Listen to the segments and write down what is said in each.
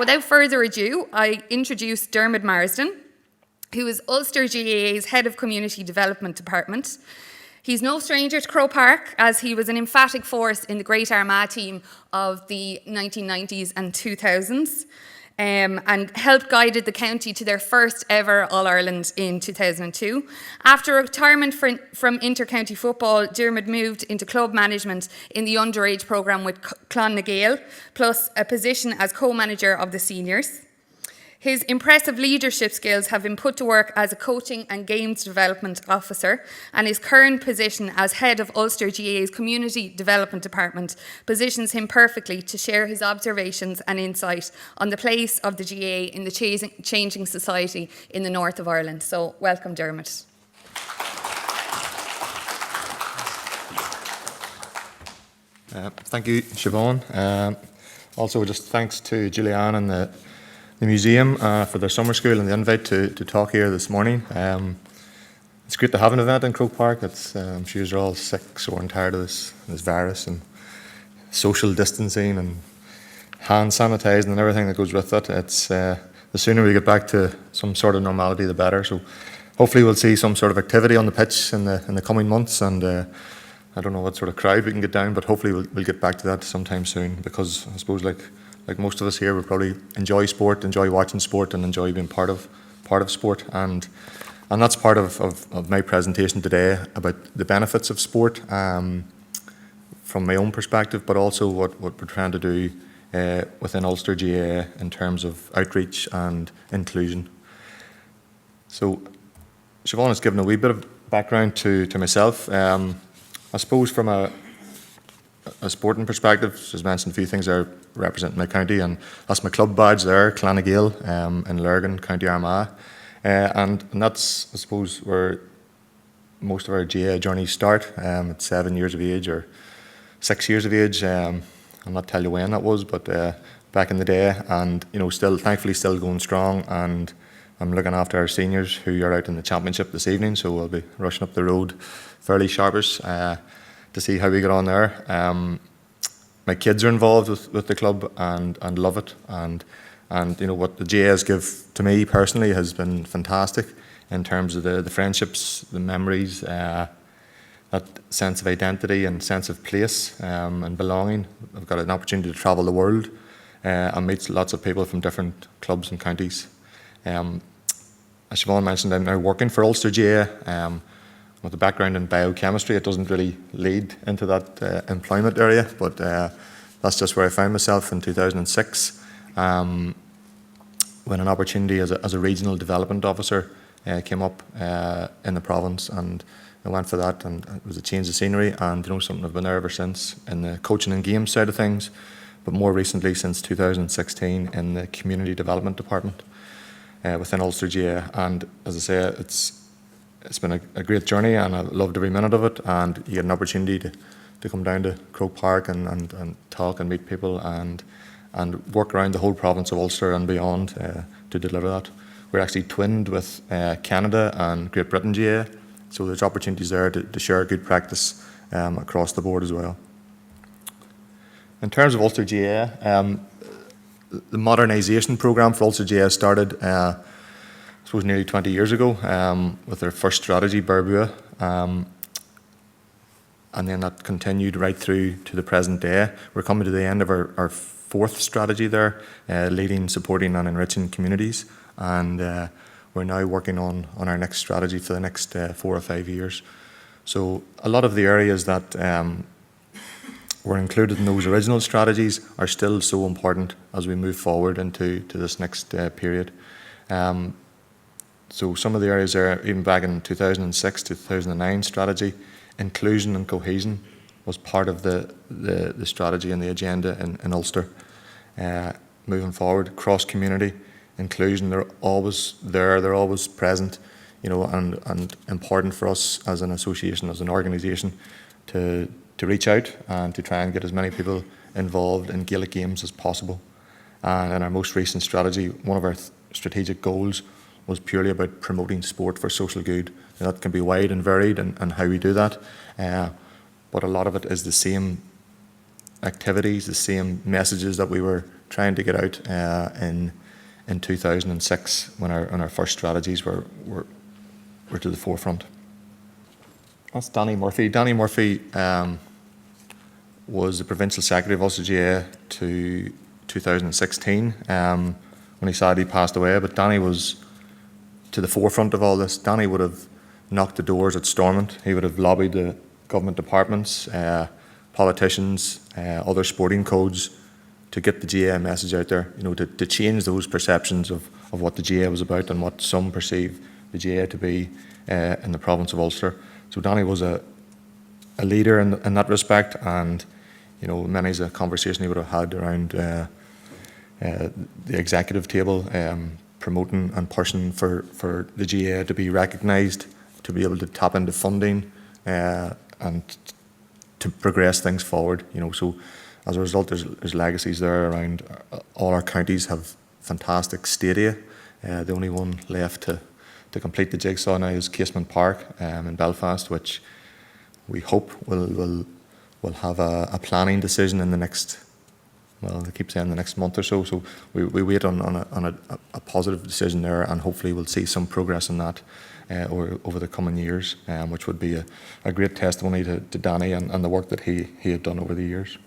Without further ado, I introduce Diarmaid Marsden, who is Ulster GAA's Head of Community Development Department. He's no stranger to Croke Park, as he was an emphatic force in the Great Armagh team of the 1990s and 2000s, and helped guided the county to their first ever All-Ireland in 2002. After retirement from inter-county football, Diarmaid moved into club management in the underage programme with Clon na Gael, plus a position as co-manager of the seniors. His impressive leadership skills have been put to work as a coaching and games development officer, and his current position as head of Ulster GAA's Community Development Department positions him perfectly to share his observations and insight on the place of the GAA in the changing society in the north of Ireland. So, welcome, Diarmaid. Thank you, Siobhan. Also, just thanks to Julianne and the museum for their summer school and the invite to talk here this morning. It's great to have an event in Croke Park. I'm sure you're all sick, sore and tired of this virus and social distancing and hand sanitising and everything that goes with it. The sooner we get back to some sort of normality, the better. So hopefully we'll see some sort of activity on the pitch in the coming months, and I don't know what sort of crowd we can get down, but hopefully we'll get back to that sometime soon, because I suppose like most of us here, we probably enjoy sport, enjoy watching sport, and enjoy being part of sport, and that's part of my presentation today about the benefits of sport from my own perspective, but also what we're trying to do within Ulster GAA in terms of outreach and inclusion. So Siobhan has given a wee bit of background to myself. I suppose from a sporting perspective, she's mentioned a few things there representing my county, and that's my club badge there, Clan na Gael in Lurgan, County Armagh. And that's, I suppose, where most of our GAA journeys start, at 7 years of age or 6 years of age. I'll not tell you when that was, but back in the day, and thankfully still going strong, and I'm looking after our seniors who are out in the championship this evening, so we'll be rushing up the road fairly sharpish to see how we get on there. My kids are involved with the club and love it, and what the GAAs give to me personally has been fantastic in terms of the friendships, the memories, that sense of identity and sense of place and belonging. I've got an opportunity to travel the world and meet lots of people from different clubs and counties. As Siobhan mentioned, I'm now working for Ulster GAA. With a background in biochemistry, it doesn't really lead into that employment area, but that's just where I found myself in 2006 when an opportunity as a regional development officer came up in the province, and I went for that, and it was a change of scenery, and something I've been there ever since in the coaching and games side of things, but more recently since 2016 in the community development department within Ulster GAA. And as I say, it's been a great journey, and I loved every minute of it, and you get an opportunity to come down to Croke Park and talk and meet people and work around the whole province of Ulster and beyond to deliver that. We're actually twinned with Canada and Great Britain GAA, so there's opportunities there to share good practice across the board as well. In terms of Ulster GAA, the modernisation programme for Ulster GAA started I suppose nearly 20 years ago with their first strategy, Berbua, and then that continued right through to the present day. We're coming to the end of our fourth strategy there, leading, supporting and enriching communities, and we're now working on our next strategy for the next 4 or 5 years. So a lot of the areas that were included in those original strategies are still so important as we move forward into this next period. So some of the areas there, even back in 2006 to 2009 strategy, inclusion and cohesion was part of the strategy and the agenda in Ulster. Moving forward, cross-community inclusion, they're always there, they're always present, and important for us as an association, as an organisation, to reach out and to try and get as many people involved in Gaelic games as possible. And in our most recent strategy, one of our strategic goals was purely about promoting sport for social good. And that can be wide and varied in how we do that, but a lot of it is the same activities, the same messages that we were trying to get out in 2006 when our first strategies were to the forefront. That's Danny Murphy. Danny Murphy was the Provincial Secretary of Ulster GAA to 2016 when he sadly passed away, but Danny was to the forefront of all this. Danny would have knocked the doors at Stormont. He would have lobbied the government departments, politicians, other sporting codes to get the GAA message out there, to change those perceptions of what the GAA was about and what some perceive the GAA to be in the province of Ulster. So Danny was a leader in that respect, and many's a conversation he would have had around the executive table, promoting and pushing for the GAA to be recognised, to be able to tap into funding, and to progress things forward. So as a result, there's legacies there around. All our counties have fantastic stadia. The only one left to complete the jigsaw now is Casement Park in Belfast, which we hope will have a planning decision in the next, well, they keep saying the next month or so. So we wait on a positive decision there, and hopefully we'll see some progress in that over the coming years, which would be a great testimony to Danny and the work that he had done over the years.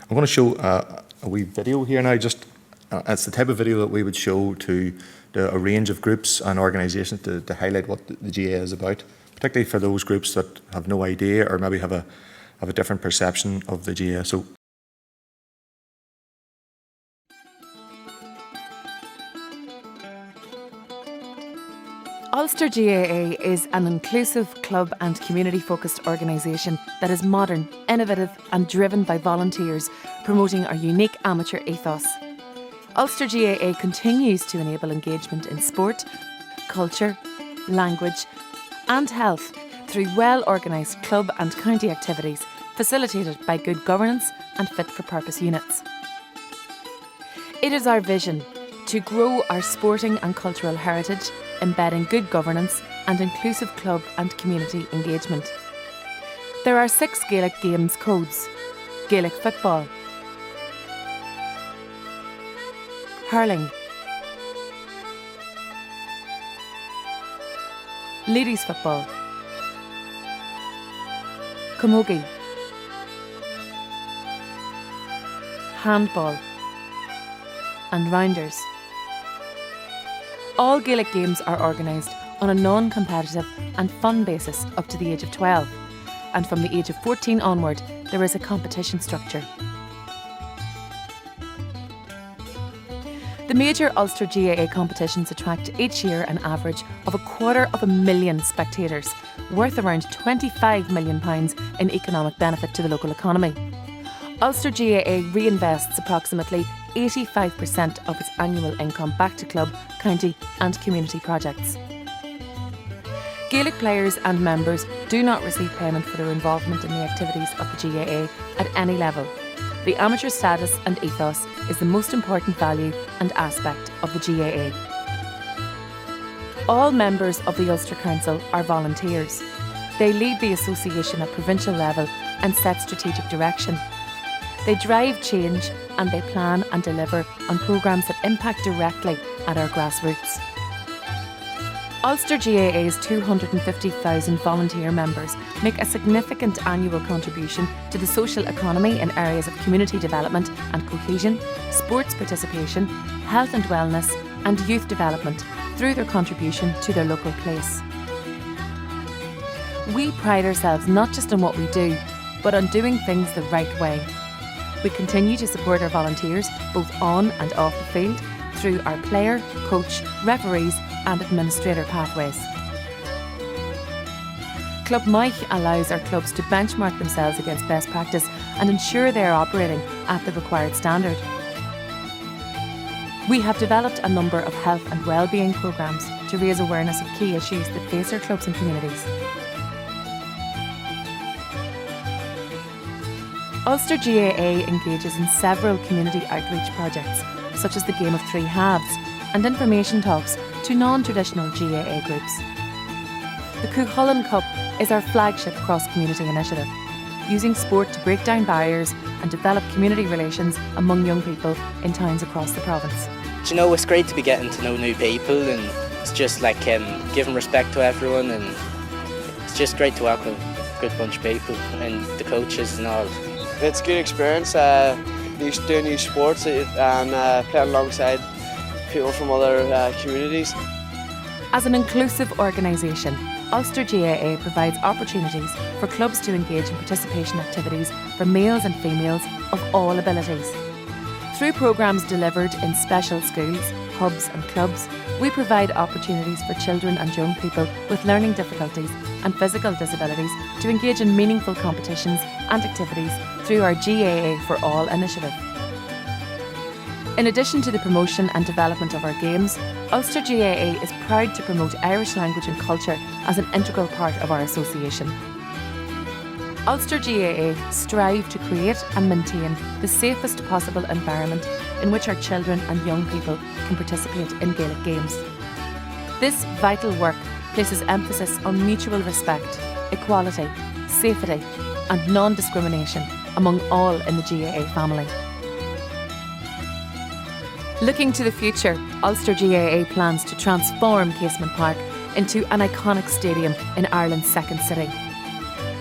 I'm going to show a wee video here now. It's the type of video that we would show to a range of groups and organisations to highlight what the GAA is about, particularly for those groups that have no idea or maybe have a different perception of the GAA. So Ulster GAA is an inclusive club and community-focused organisation that is modern, innovative and driven by volunteers, promoting our unique amateur ethos. Ulster GAA continues to enable engagement in sport, culture, language and health through well-organised club and county activities facilitated by good governance and fit-for-purpose units. It is our vision to grow our sporting and cultural heritage, embedding good governance and inclusive club and community engagement. There are 6 Gaelic Games codes: Gaelic football, hurling, ladies football, camogie, handball and rounders. All Gaelic games are organised on a non-competitive and fun basis up to the age of 12, and from the age of 14 onward there is a competition structure. The major Ulster GAA competitions attract each year an average of 250,000 spectators, worth around £25 million in economic benefit to the local economy. Ulster GAA reinvests approximately 85% of its annual income back to club, county and community projects. Gaelic players and members do not receive payment for their involvement in the activities of the GAA at any level. The amateur status and ethos is the most important value and aspect of the GAA. All members of the Ulster Council are volunteers. They lead the association at provincial level and set strategic direction. They drive change and they plan and deliver on programmes that impact directly at our grassroots. Ulster GAA's 250,000 volunteer members make a significant annual contribution to the social economy in areas of community development and cohesion, sports participation, health and wellness and youth development through their contribution to their local place. We pride ourselves not just on what we do, but on doing things the right way. We continue to support our volunteers both on and off the field through our player, coach, referees and administrator pathways. Club Mike allows our clubs to benchmark themselves against best practice and ensure they are operating at the required standard. We have developed a number of health and wellbeing programmes to raise awareness of key issues that face our clubs and communities. Ulster GAA engages in several community outreach projects, such as the Game of Three Halves and information talks to non-traditional GAA groups. The Cuchulainn Cup is our flagship cross-community initiative. using sport to break down barriers and develop community relations among young people in towns across the province. Do you know, it's great to be getting to know new people, and it's just like giving respect to everyone, and it's just great to work with a good bunch of people and the coaches and all. It's a good experience, doing new sports and playing alongside people from other communities. As an inclusive organisation, Ulster GAA provides opportunities for clubs to engage in participation activities for males and females of all abilities. Through programmes delivered in special schools, hubs and clubs, we provide opportunities for children and young people with learning difficulties and physical disabilities to engage in meaningful competitions and activities through our GAA for All initiative. In addition to the promotion and development of our games, Ulster GAA is proud to promote Irish language and culture as an integral part of our association. Ulster GAA strive to create and maintain the safest possible environment in which our children and young people can participate in Gaelic games. This vital work places emphasis on mutual respect, equality, safety and non-discrimination among all in the GAA family. Looking to the future, Ulster GAA plans to transform Casement Park into an iconic stadium in Ireland's second city.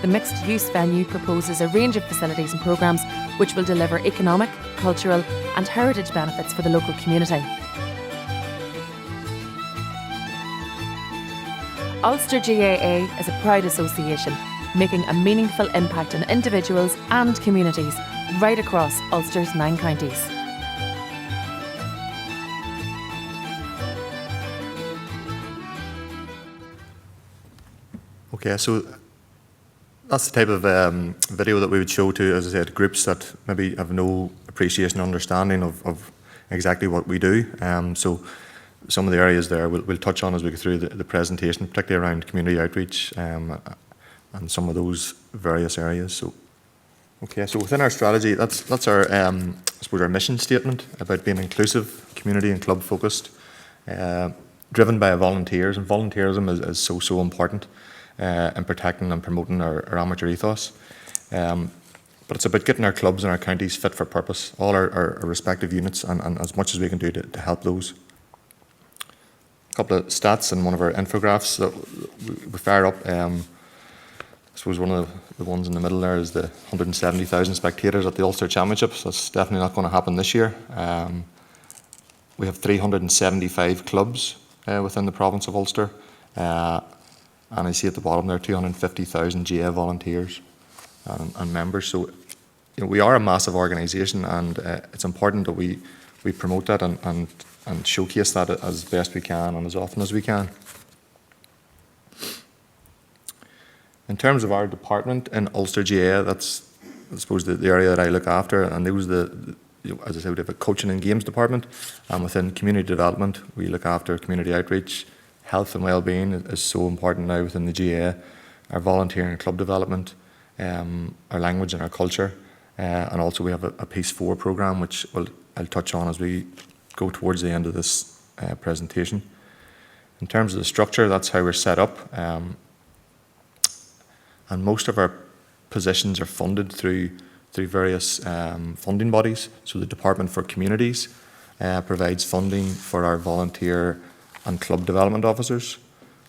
The mixed-use venue proposes a range of facilities and programmes which will deliver economic, cultural and heritage benefits for the local community. Ulster GAA is a proud association, making a meaningful impact on individuals and communities right across Ulster's 9 counties. Okay, so that's the type of video that we would show to, as I said, groups that maybe have no appreciation or understanding of exactly what we do. So some of the areas there we'll touch on as we go through the presentation, particularly around community outreach and some of those various areas. So, okay, so within our strategy, that's our, I suppose, our mission statement about being inclusive, community and club focused, driven by volunteers, and volunteerism is so important. In protecting and promoting our amateur ethos. But it's about getting our clubs and our counties fit for purpose, all our respective units, and as much as we can do to help those. A couple of stats in one of our infographs that we fire up. I suppose one of the ones in the middle there is the 170,000 spectators at the Ulster Championships. That's definitely not going to happen this year. We have 375 clubs within the province of Ulster. And I see at the bottom there 250,000 GAA volunteers and members. So we are a massive organisation, and it's important that we promote that and showcase that as best we can and as often as we can. In terms of our department in Ulster GAA, that's, I suppose, the area that I look after, and there was as I said, we have a coaching and games department, and within community development we look after community outreach. Health and well-being is so important now within the GAA, our volunteering and club development, our language and our culture, and also we have a Piece 4 programme which I'll touch on as we go towards the end of this presentation. In terms of the structure, that's how we're set up, and most of our positions are funded through various funding bodies. So the Department for Communities provides funding for our volunteer and club development officers.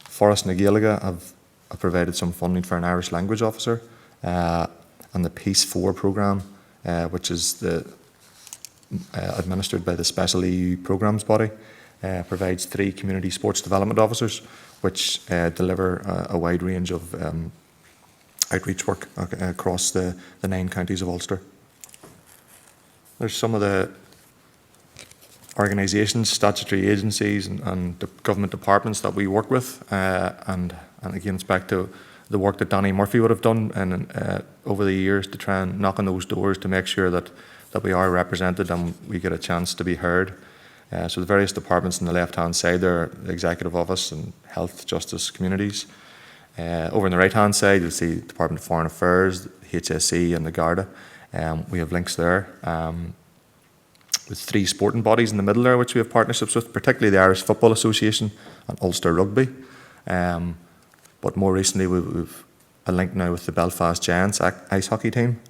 Forest na Gaeilge have provided some funding for an Irish language officer, and the Piece 4 programme, which is administered by the Special EU Programmes Body, provides 3 community sports development officers, which deliver a wide range of outreach work across the 9 counties of Ulster. There's some of the organisations, statutory agencies and the government departments that we work with, and again it's back to the work that Danny Murphy would have done over the years to try and knock on those doors to make sure that we are represented and we get a chance to be heard. So the various departments on the left hand side there, the Executive Office and Health, Justice, Communities. Over on the right hand side you'll see Department of Foreign Affairs, HSE and the Garda. We have links there. With 3 sporting bodies in the middle there which we have partnerships with, particularly the Irish Football Association and Ulster Rugby. But more recently we've a link now with the Belfast Giants ice hockey team.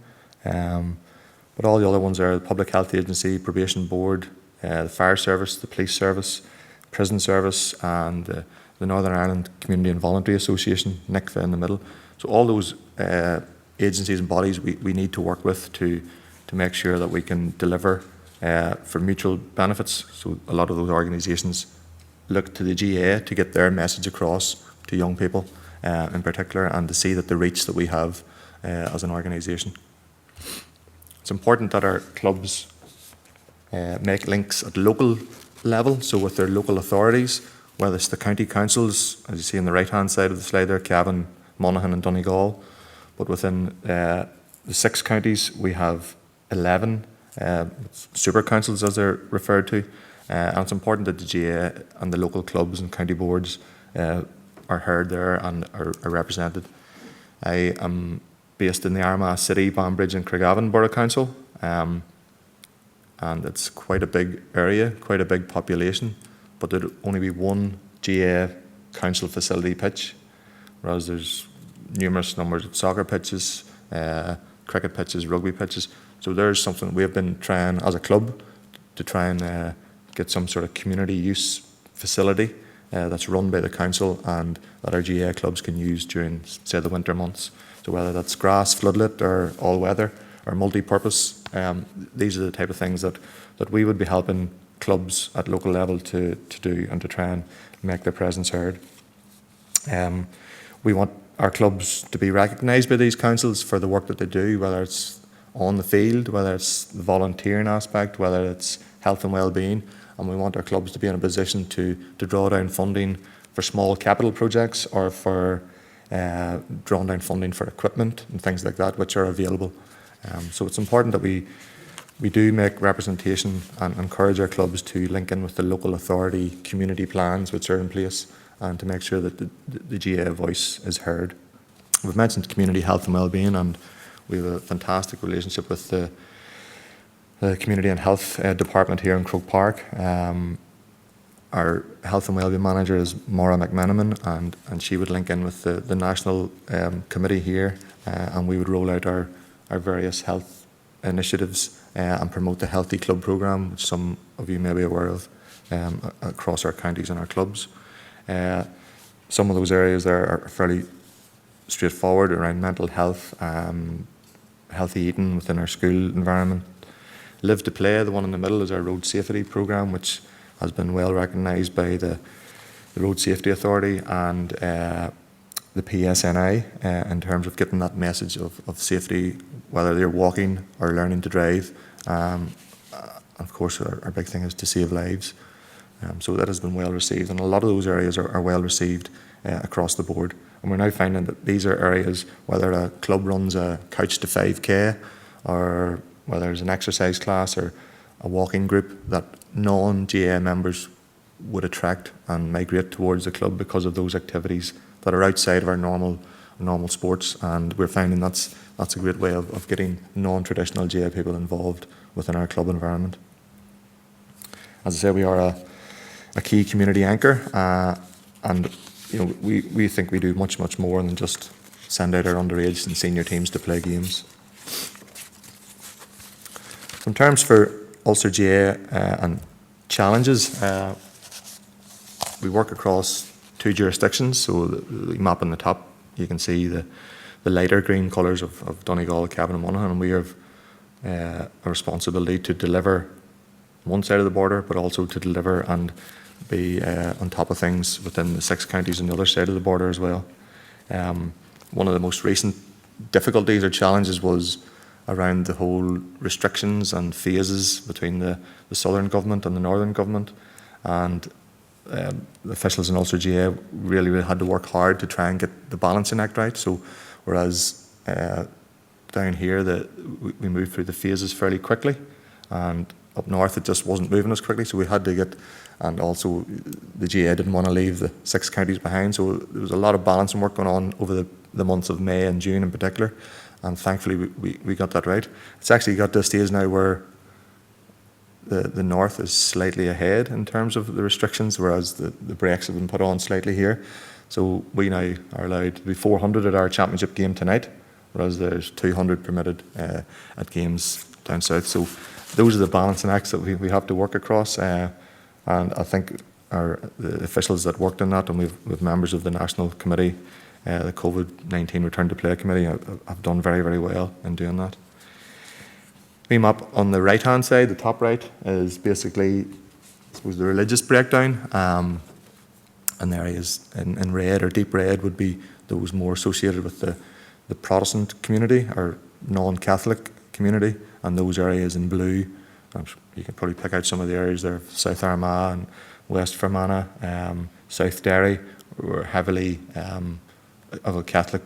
But all the other ones are the Public Health Agency, Probation Board, the Fire Service, the Police Service, Prison Service, and the Northern Ireland Community and Voluntary Association, NICFA in the middle. So all those agencies and bodies we need to work with to make sure that we can deliver for mutual benefits. So a lot of those organisations look to the GAA to get their message across to young people in particular, and to see that the reach that we have as an organisation. It's important that our clubs make links at local level, so with their local authorities, whether it's the county councils, as you see on the right-hand side of the slide there, Cavan, Monaghan and Donegal, but within the 6 counties we have 11 super councils, as they're referred to, and it's important that the GAA and the local clubs and county boards are heard there and are represented. I am based in the Armagh City, Banbridge and Craigavon Borough Council, and it's quite a big area, quite a big population, but there'd only be one GAA council facility pitch, whereas there's numerous numbers of soccer pitches, cricket pitches, rugby pitches. So there's something we have been trying as a club to try and get some sort of community use facility that's run by the council and that our GAA clubs can use during, say, the winter months. So whether that's grass, floodlit or all weather or multi-purpose, these are the type of things that we would be helping clubs at local level to do and to try and make their presence heard. We want our clubs to be recognised by these councils for the work that they do, whether it's on the field, whether it's the volunteering aspect, whether it's health and well-being, and we want our clubs to be in a position to draw down funding for small capital projects or for drawing down funding for equipment and things like that, which are available. So it's important that we do make representation and encourage our clubs to link in with the local authority community plans which are in place, and to make sure that the GAA voice is heard. We've mentioned community health and well-being, and we have a fantastic relationship with the Community and Health Department here in Croke Park. Our health and wellbeing manager is Maura McMenamin, and she would link in with the national committee here, and we would roll out our various health initiatives and promote the Healthy Club programme, which some of you may be aware of, across our counties and our clubs. Some of those areas there are fairly straightforward around mental health, healthy eating within our school environment. Live to Play, the one in the middle, is our road safety programme, which has been well recognised by the Road Safety Authority and the PSNI in terms of getting that message of safety, whether they're walking or learning to drive. Of course, our big thing is to save lives. So that has been well received, and a lot of those areas are well received across the board. And we're now finding that these are areas, whether a club runs a Couch to 5K or whether there's an exercise class or a walking group, that non-GAA members would attract and migrate towards the club because of those activities that are outside of our normal sports. And we're finding that's a great way of getting non-traditional GAA people involved within our club environment. As I say, we are a key community anchor, and we think we do much more than just send out our underage and senior teams to play games. In terms for Ulster GAA and challenges, we work across 2 jurisdictions. So the map on the top, you can see the lighter green colours of Donegal, Cavan and Monaghan, and we have a responsibility to deliver one side of the border, but also to deliver and be on top of things within the 6 counties on the other side of the border as well. One of the most recent difficulties or challenges was around the whole restrictions and phases between the southern government and the northern government, and the officials in Ulster GAA really had to work hard to try and get the balancing act right. So whereas down here we moved through the phases fairly quickly, and up north it just wasn't moving as quickly, so we had to get, and also the GAA didn't want to leave the 6 counties behind, so there was a lot of balancing work going on over the months of May and June in particular, and thankfully we got that right. It's actually got to a stage now where the north is slightly ahead in terms of the restrictions, whereas the brakes have been put on slightly here. So we now are allowed to be 400 at our championship game tonight, whereas there's 200 permitted at games down south. So those are the balancing acts that we have to work across. And I think the officials that worked on that, and we've members of the National Committee, the COVID-19 Return to Play Committee, have done very, very well in doing that. The map on the right-hand side, the top right, is basically, I suppose, the religious breakdown. And the areas in red or deep red would be those more associated with the Protestant community or non-Catholic community, and those areas in blue, you can probably pick out some of the areas there, South Armagh and West Fermanagh, South Derry, were heavily of a Catholic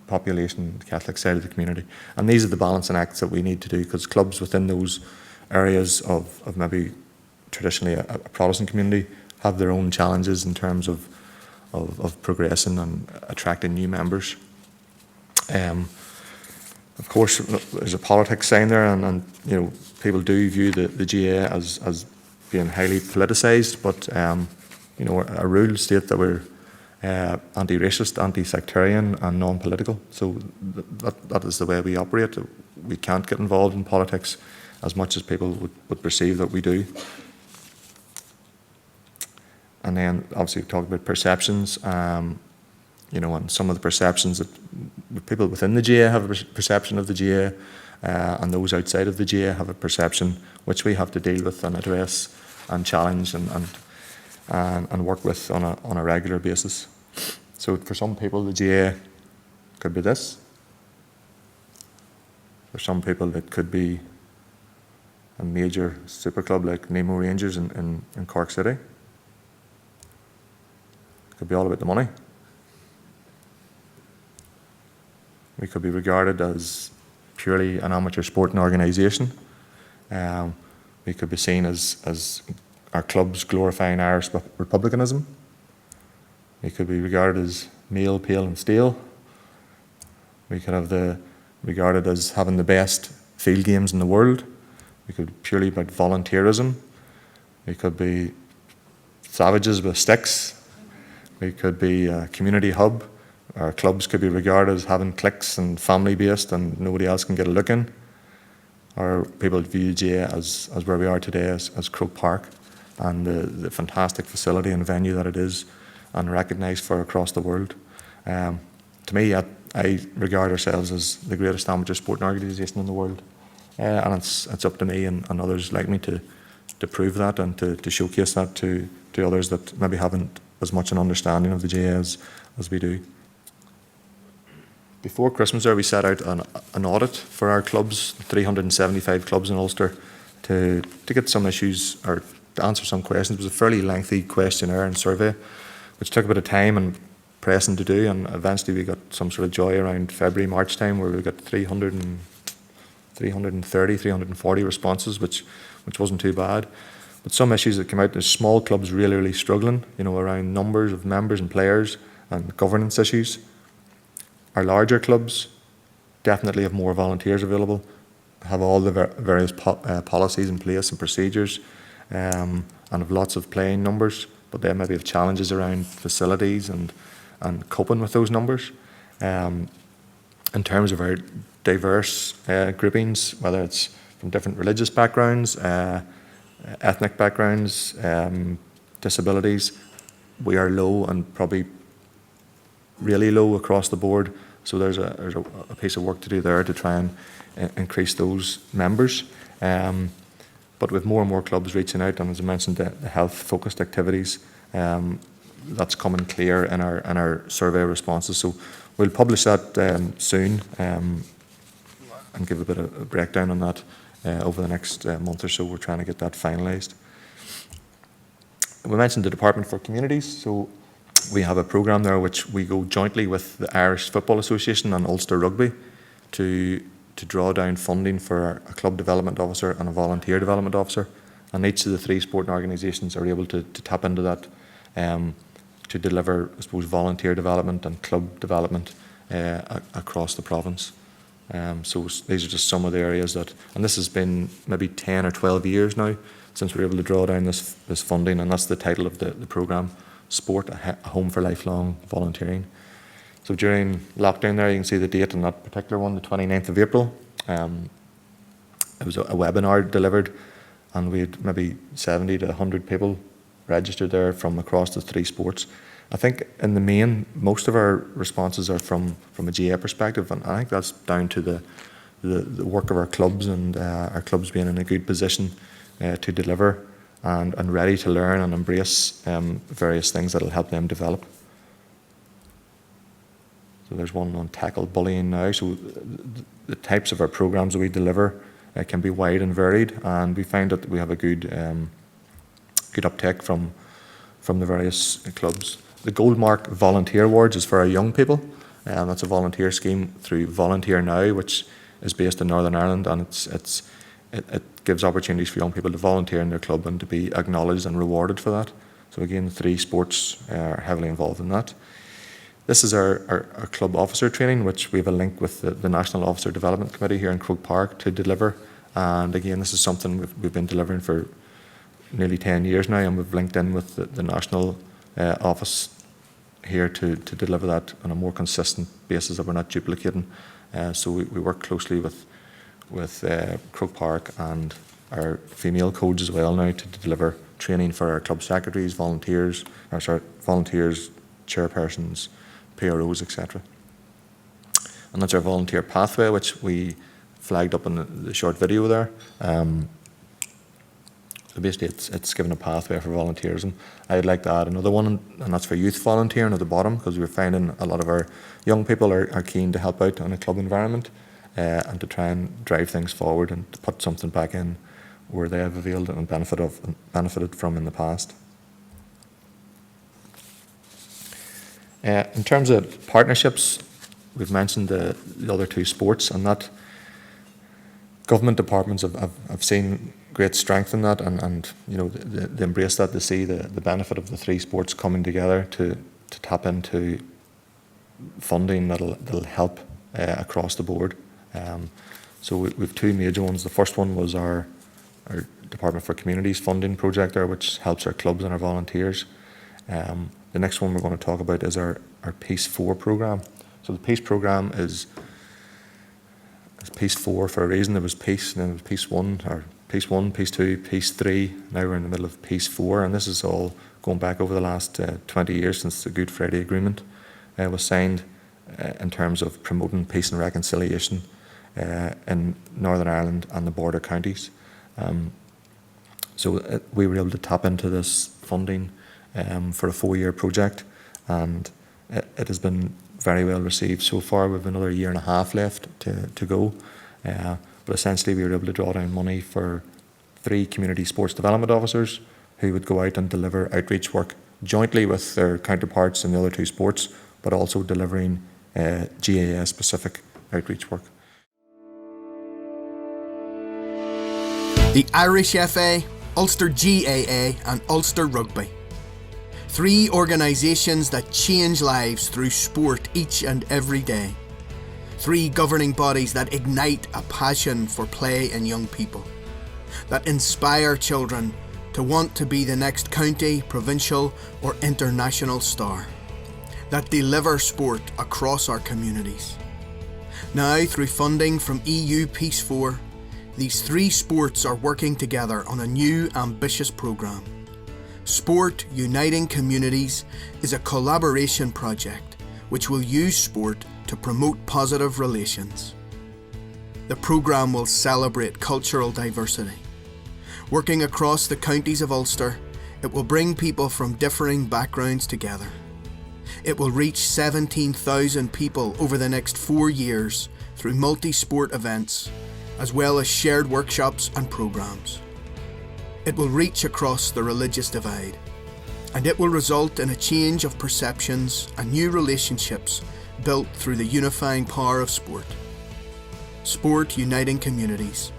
population, the Catholic side of the community. And these are the balancing acts that we need to do, because clubs within those areas of maybe traditionally a Protestant community have their own challenges in terms of progressing and attracting new members. Of course, there's a politics sign there, and you know, people do view the GAA as being highly politicised, but you know, our rules state that we're anti-racist, anti-sectarian and non-political. So that is the way we operate. We can't get involved in politics as much as people would perceive that we do. And then obviously we've talked about perceptions, you know, and some of the perceptions that people within the GAA have a perception of the GAA, and those outside of the GAA have a perception which we have to deal with and address and challenge and work with on a regular basis. So for some people, the GAA could be this. For some people, it could be a major super club like Nemo Rangers in Cork City. It could be all about the money. We could be regarded as purely an amateur sporting organisation. We could be seen as our clubs glorifying Irish republicanism. We could be regarded as male, pale and stale. We could have regarded as having the best field games in the world. We could be purely about volunteerism. We could be savages with sticks. We could be a community hub. Our clubs could be regarded as having cliques and family-based and nobody else can get a look in. Or people view GAA as where we are today as Croke Park and the fantastic facility and venue that it is and recognised for across the world. To me, I regard ourselves as the greatest amateur sporting organisation in the world. And it's up to me and others like me to prove that and to showcase that to others that maybe haven't as much an understanding of the GAA as we do. Before Christmas there, we set out an audit for our clubs, 375 clubs in Ulster, to get some issues or to answer some questions. It was a fairly lengthy questionnaire and survey, which took a bit of time and pressing to do, and eventually we got some sort of joy around February, March time, where we got 330, 340 responses, which wasn't too bad. But some issues that came out, there's small clubs really struggling, you know, around numbers of members and players and governance issues. Our larger clubs definitely have more volunteers available, have all the various policies in place and procedures, and have lots of playing numbers, but they maybe have challenges around facilities and coping with those numbers. In terms of our diverse groupings, whether it's from different religious backgrounds, ethnic backgrounds, disabilities, we are low and probably really low across the board. So there's a piece of work to do there to try and increase those members. But with more and more clubs reaching out, and as I mentioned, the health-focused activities, that's coming clear in our survey responses. So we'll publish that soon and give a bit of a breakdown on that over the next month or so. We're trying to get that finalised. We mentioned the Department for Communities. So we have a programme there which we go jointly with the Irish Football Association and Ulster Rugby to draw down funding for a club development officer and a volunteer development officer. And each of the three sporting organisations are able to tap into that to deliver, I suppose, volunteer development and club development across the province. So these are just some of the areas that, and this has been maybe 10 or 12 years now since we were able to draw down this funding, and that's the title of the programme, sport, a home for lifelong volunteering. So during lockdown there, you can see the date on that particular one, the 29th of April. It was a webinar delivered, and we had maybe 70 to 100 people registered there from across the 3 sports. I think in the main, most of our responses are from a GAA perspective, and I think that's down to the work of our clubs, and our clubs being in a good position to deliver and ready to learn and embrace various things that will help them develop. So there's one on tackle bullying now. So the types of our programs that we deliver can be wide and varied, and we find that we have a good uptake from the various clubs. The Goldmark Volunteer Awards is for our young people, and that's a volunteer scheme through Volunteer Now, which is based in Northern Ireland, and it gives opportunities for young people to volunteer in their club and to be acknowledged and rewarded for that. So again, the 3 sports are heavily involved in that. This is our club officer training, which we have a link with the National Officer Development Committee here in Croke Park to deliver. And again, this is something we've been delivering for nearly 10 years now, and we've linked in with the national office here to deliver that on a more consistent basis, that we're not duplicating. So we work closely with Croke Park and our female codes as well now to deliver training for our club secretaries, volunteers, chairpersons, PROs, etc. And that's our volunteer pathway, which we flagged up in the short video there. So basically it's given a pathway for volunteers, and I'd like to add another one, and that's for youth volunteering at the bottom, because we're finding a lot of our young people are keen to help out in a club environment and to try and drive things forward and to put something back in where they have availed and benefited from in the past. In terms of partnerships, we've mentioned the other 2 sports, and that government departments have seen great strength in that, and you know, they embrace that, to see the benefit of the 3 sports coming together to tap into funding that'll help across the board. So we've 2 major ones. The first one was our Department for Communities funding project there, which helps our clubs and our volunteers. The next one we're going to talk about is our Peace 4 programme. So the Peace programme is Peace 4 for a reason. There was Peace, and then there was Peace 1, or Peace 1, Peace 2, Peace 3. Now we're in the middle of Peace 4, and this is all going back over the last 20 years since the Good Friday Agreement was signed in terms of promoting peace and reconciliation in Northern Ireland and the border counties. So we were able to tap into this funding for a 4-year project, and it has been very well received so far. We have another 1.5 years left to go, but essentially we were able to draw down money for 3 community sports development officers who would go out and deliver outreach work jointly with their counterparts in the other 2 sports, but also delivering GAA specific outreach work. The Irish FA, Ulster GAA and Ulster Rugby. 3 organisations that change lives through sport each and every day. 3 governing bodies that ignite a passion for play in young people. That inspire children to want to be the next county, provincial or international star. That deliver sport across our communities. Now, through funding from EU Peace 4, these 3 sports are working together on a new ambitious programme. Sport Uniting Communities is a collaboration project which will use sport to promote positive relations. The programme will celebrate cultural diversity. Working across the counties of Ulster, it will bring people from differing backgrounds together. It will reach 17,000 people over the next 4 years through multi-sport events, as well as shared workshops and programmes. It will reach across the religious divide, and it will result in a change of perceptions and new relationships built through the unifying power of sport. Sport Uniting Communities,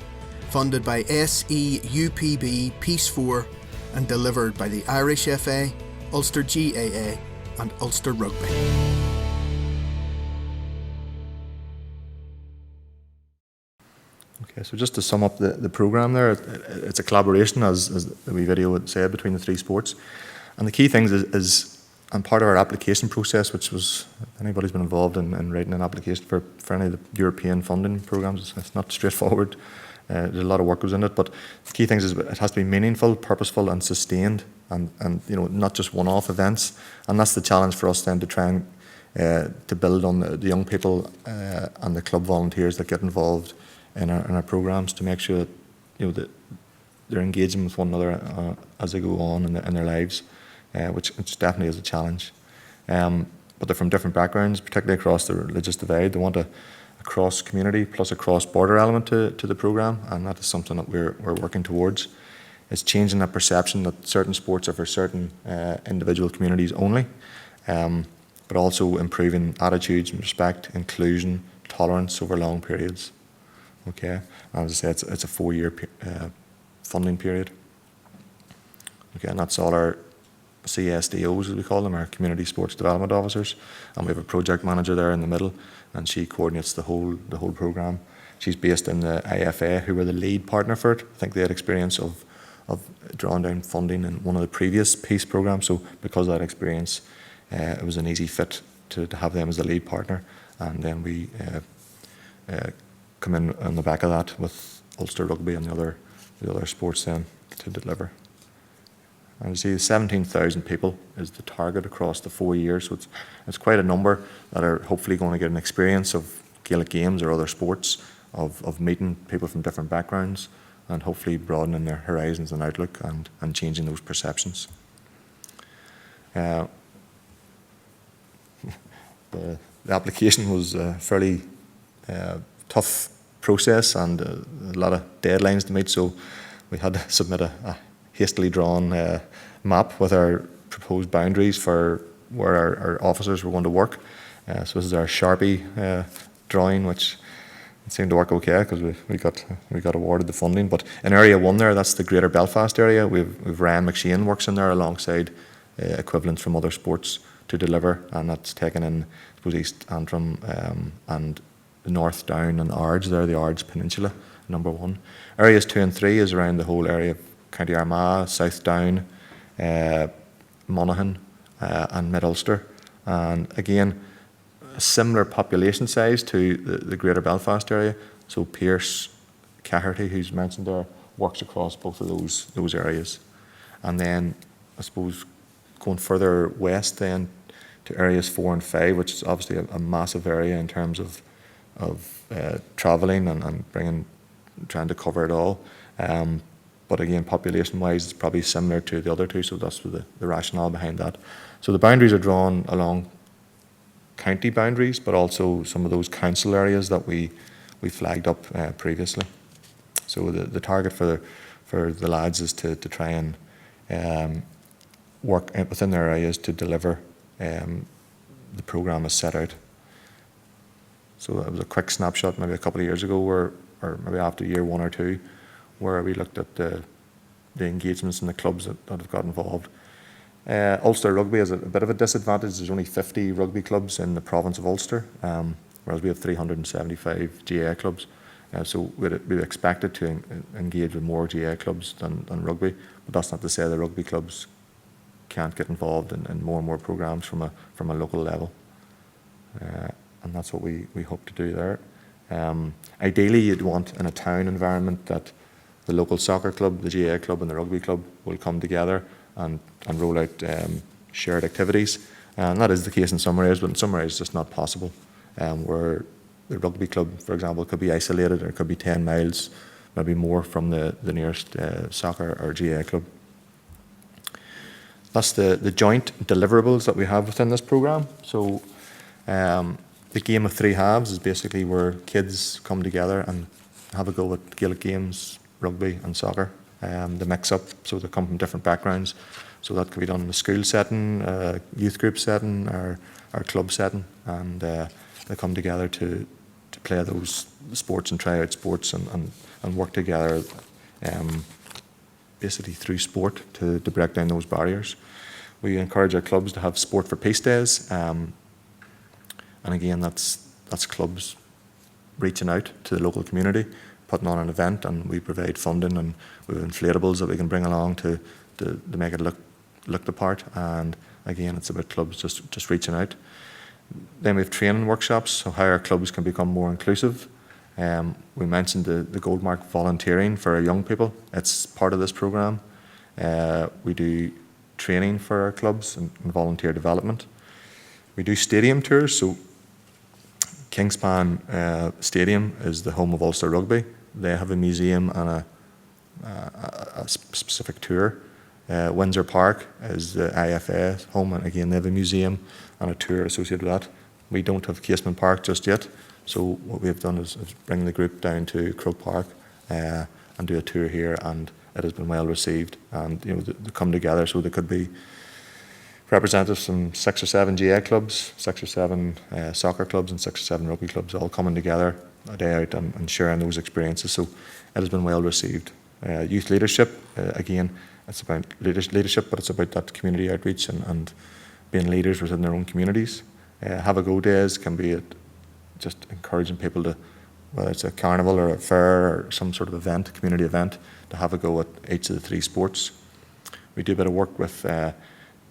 funded by SEUPB Peace 4 and delivered by the Irish FA, Ulster GAA and Ulster Rugby. Okay, so just to sum up the programme there, it's a collaboration, as the wee video would say, between the 3 sports. And the key things is and part of our application process, which was, if anybody's been involved in writing an application for any of the European funding programs, it's not straightforward. There's a lot of work goes in it, but the key things is it has to be meaningful, purposeful and sustained, and not just one-off events. And that's the challenge for us then, to try and to build on the young people and the club volunteers that get involved in our programs, to make sure that that they're engaging with one another as they go on in their lives, which definitely is a challenge. But they're from different backgrounds, particularly across the religious divide. They want a cross-community plus a cross-border element to the programme, and that is something that we're working towards. It's changing that perception that certain sports are for certain individual communities only, but also improving attitudes and respect, inclusion, tolerance over long periods. Okay, and as I say, it's a 4-year funding period. Okay, and that's all our CSDOs, as we call them, our Community Sports Development Officers, and we have a project manager there in the middle, and she coordinates the whole programme. She's based in the IFA, who were the lead partner for it. I think they had experience of drawing down funding in one of the previous peace programmes, so because of that experience, it was an easy fit to have them as the lead partner, and then we come in on the back of that with Ulster Rugby and the other sports then to deliver. And you see, 17,000 people is the target across the 4 years, so it's quite a number that are hopefully going to get an experience of Gaelic games or other sports, of meeting people from different backgrounds, and hopefully broadening their horizons and outlook and changing those perceptions. The application was a fairly tough process and a lot of deadlines to meet, so we had to submit a hastily drawn map with our proposed boundaries for where our officers were going to work. So this is our Sharpie drawing, which seemed to work okay because we got awarded the funding. But in Area 1 there, that's the Greater Belfast area. We've Ryan McShane works in there alongside equivalents from other sports to deliver, and that's taken in, I suppose, East Antrim and the North Down and the Ards there, the Ards Peninsula, number 1. Areas 2 and 3 is around the whole area of County Armagh, South Down, Monaghan and Mid-Ulster. And again, a similar population size to the Greater Belfast area. So Pearse, Caherty, who's mentioned there, works across both of those areas. And then, I suppose, going further west then to areas 4 and 5, which is obviously a massive area in terms of travelling and trying to cover it all. But again, population-wise, it's probably similar to the other two, so that's the rationale behind that. So the boundaries are drawn along county boundaries, but also some of those council areas that we flagged up previously. So the target for the lads is to try and work within their areas to deliver the programme as set out. So that was a quick snapshot maybe a couple of years ago, or maybe after year 1 or 2, where we looked at the engagements and the clubs that have got involved. Ulster Rugby has a bit of a disadvantage. There's only 50 rugby clubs in the province of Ulster, whereas we have 375 GAA clubs. So we'd expected to engage with more GAA clubs than rugby, but that's not to say the rugby clubs can't get involved in more and more programmes from a local level. And that's what we hope to do there. Ideally, you'd want in a town environment that the local soccer club, the GAA club and the rugby club will come together and roll out shared activities. And that is the case in some areas, but in some areas it's just not possible. Where the rugby club, for example, could be isolated, or it could be 10 miles, maybe more from the nearest soccer or GAA club. That's the joint deliverables that we have within this programme. So the game of 3 halves is basically where kids come together and have a go at Gaelic games, rugby and soccer. The mix-up, so they come from different backgrounds. So that could be done in a school setting, youth group setting, or club setting, and they come together to play those sports and try out sports and work together basically through sport to break down those barriers. We encourage our clubs to have sport for peace days, and again that's clubs reaching out to the local community, putting on an event, and we provide funding and we have inflatables that we can bring along to make it look the part, and again, it's about clubs just reaching out. Then we have training workshops, so how our clubs can become more inclusive. We mentioned the gold mark volunteering for our young people. It's part of this programme. We do training for our clubs and volunteer development. We do stadium tours, so Kingspan Stadium is the home of Ulster Rugby. They have a museum and a specific tour. Windsor Park is the IFA home, and again they have a museum and a tour associated with that. We don't have Casement Park just yet, so what we've done is bring the group down to Croke Park and do a tour here, and it has been well received. And they come together, so there could be representatives from 6 or 7 GAA clubs, 6 or 7 soccer clubs, and 6 or 7 rugby clubs all coming together a day out and sharing those experiences. So it has been well received. Youth leadership, again, it's about leadership, but it's about that community outreach and being leaders within their own communities. Have a go days can be just encouraging people to, whether it's a carnival or a fair or some sort of event, community event, to have a go at each of the 3 sports. We do a bit of work with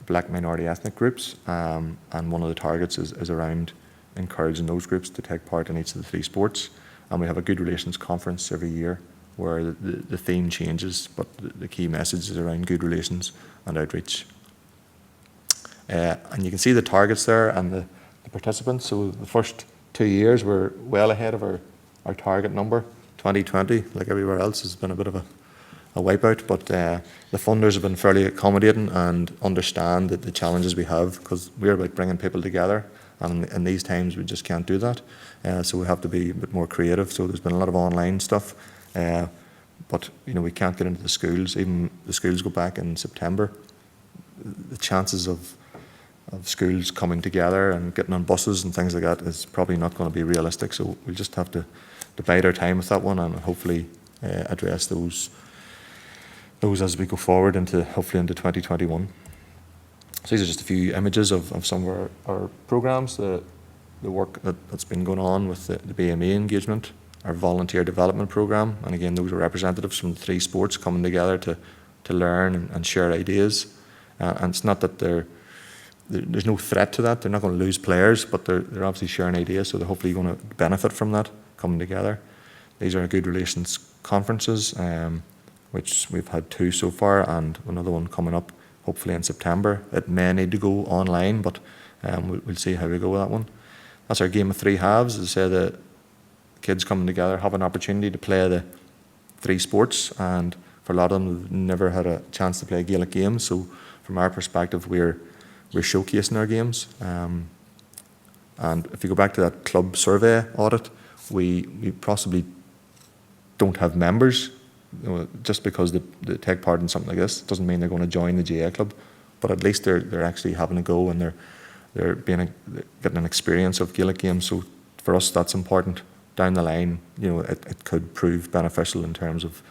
Black minority ethnic groups, and one of the targets is around encouraging those groups to take part in each of the 3 sports. And we have a good relations conference every year where the theme changes, but the key message is around good relations and outreach. And you can see the targets there and the participants. So the first 2 years we're well ahead of our target number. 2020, like everywhere else, has been a bit of a wipeout, but the funders have been fairly accommodating and understand that the challenges we have, because we're about bringing people together, and in these times we just can't do that. So we have to be a bit more creative. So there's been a lot of online stuff, but we can't get into the schools. Even the schools go back in September. The chances of schools coming together and getting on buses and things like that is probably not going to be realistic. So we'll just have to bide our time with that one and hopefully address those as we go forward hopefully into 2021. So these are just a few images of some of our programmes, the work that's been going on with the BME engagement, our volunteer development programme, and again those are representatives from the 3 sports coming together to learn and share ideas. And it's not that there's no threat to that. They're not going to lose players, but they're obviously sharing ideas, so they're hopefully going to benefit from that coming together. These are good relations conferences, which we've had 2 so far, and another one coming up hopefully in September. It may need to go online, but we'll see how we go with that one. That's our game of 3 halves. As I say, the kids coming together have an opportunity to play the 3 sports, and for a lot of them, they've never had a chance to play Gaelic games. So from our perspective, we're showcasing our games. And if you go back to that club survey audit, we possibly don't have members. Just because they take part in something like this doesn't mean they're going to join the GAA club, but at least they're actually having a go, and they're getting an experience of Gaelic games. So for us, that's important. Down the line, it could prove beneficial in terms of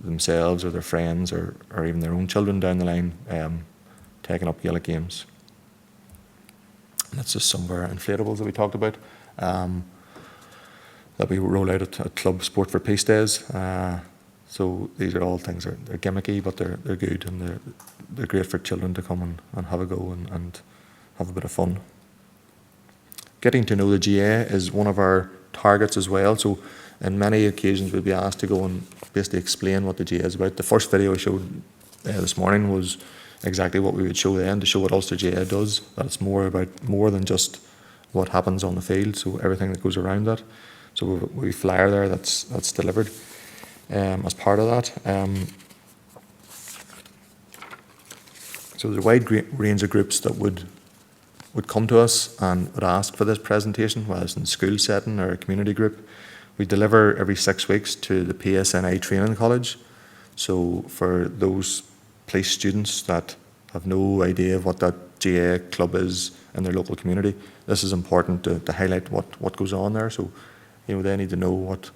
themselves or their friends or even their own children down the line taking up Gaelic games. And that's just some of our inflatables that we talked about. That we roll out at Club Sport for Peace Days. So these are all things they're gimmicky, but they're good, and they're great for children to come and have a go and have a bit of fun. Getting to know the GAA is one of our targets as well. So in many occasions we'll be asked to go and basically explain what the GAA is about. The first video I showed this morning was exactly what we would show then, to show what Ulster GAA does, that it's more than just what happens on the field, so everything that goes around that. So we have a flyer there that's delivered as part of that. So there's a wide range of groups that would come to us and would ask for this presentation, whether it's in a school setting or a community group. We deliver every 6 weeks to the PSNI Training College. So for those police students that have no idea of what that GAA club is in their local community, this is important to highlight what goes on there. So they need to know what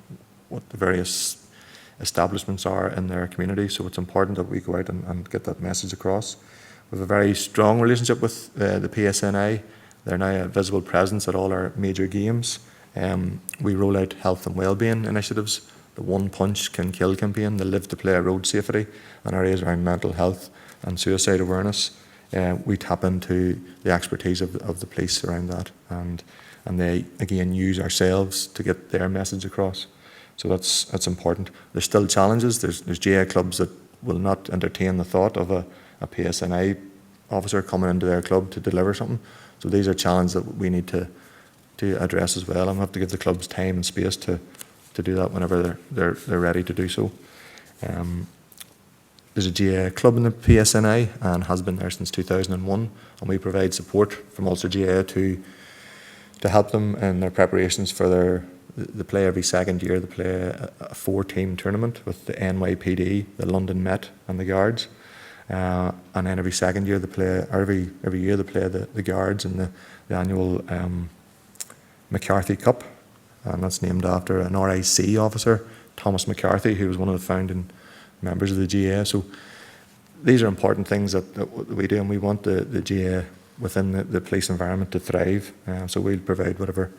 the various establishments are in their community. So it's important that we go out and get that message across. We have a very strong relationship with the PSNI. They're now a visible presence at all our major games. We roll out health and wellbeing initiatives, the One Punch Can Kill campaign, the Live to Play Road Safety, and areas around mental health and suicide awareness. we tap into the expertise of the police around that, and they again use ourselves to get their message across. So that's important. There's still challenges. There's GAA clubs that will not entertain the thought of a PSNI officer coming into their club to deliver something. So these are challenges that we need to address as well, and we have to give the clubs time and space to do that whenever they're ready to do so. There's a GAA club in the PSNI and has been there since 2001, and we provide support from Ulster GAA to help them in their preparations for they play every second year. They play a 4-team tournament with the NYPD, the London Met, and the Guards. And then every second year they play, or every year they play the Guards in the annual McCarthy Cup, and that's named after an RIC officer, Thomas McCarthy, who was one of the founding members of the GAA. So these are important things that we do, and we want the GAA within the police environment to thrive. So we'll provide whatever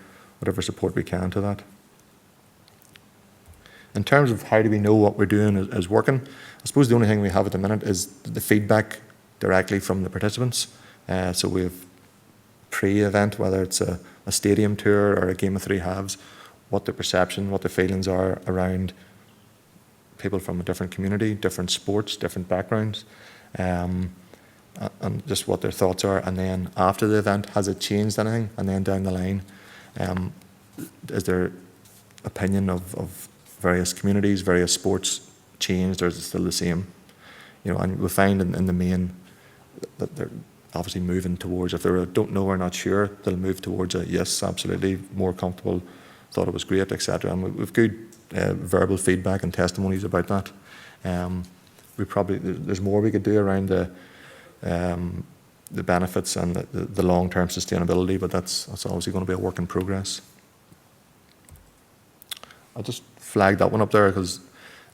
support we can to that. In terms of how do we know what we're doing is working, I suppose the only thing we have at the minute is the feedback directly from the participants. So we have pre-event, whether it's a stadium tour or a game of 3 halves, what the perception, what the feelings are around people from a different community, different sports, different backgrounds, and just what their thoughts are. And then after the event, has it changed anything? And then down the line, is their opinion of various communities, various sports changed, or is it still the same? You know, and we find in the main that they're obviously moving towards, if they don't know or not sure, they'll move towards a yes, absolutely, more comfortable, thought it was great, etc. And we've good verbal feedback and testimonies about that. There's more we could do around the benefits and the long-term sustainability, but that's obviously going to be a work in progress. I'll just flag that one up there because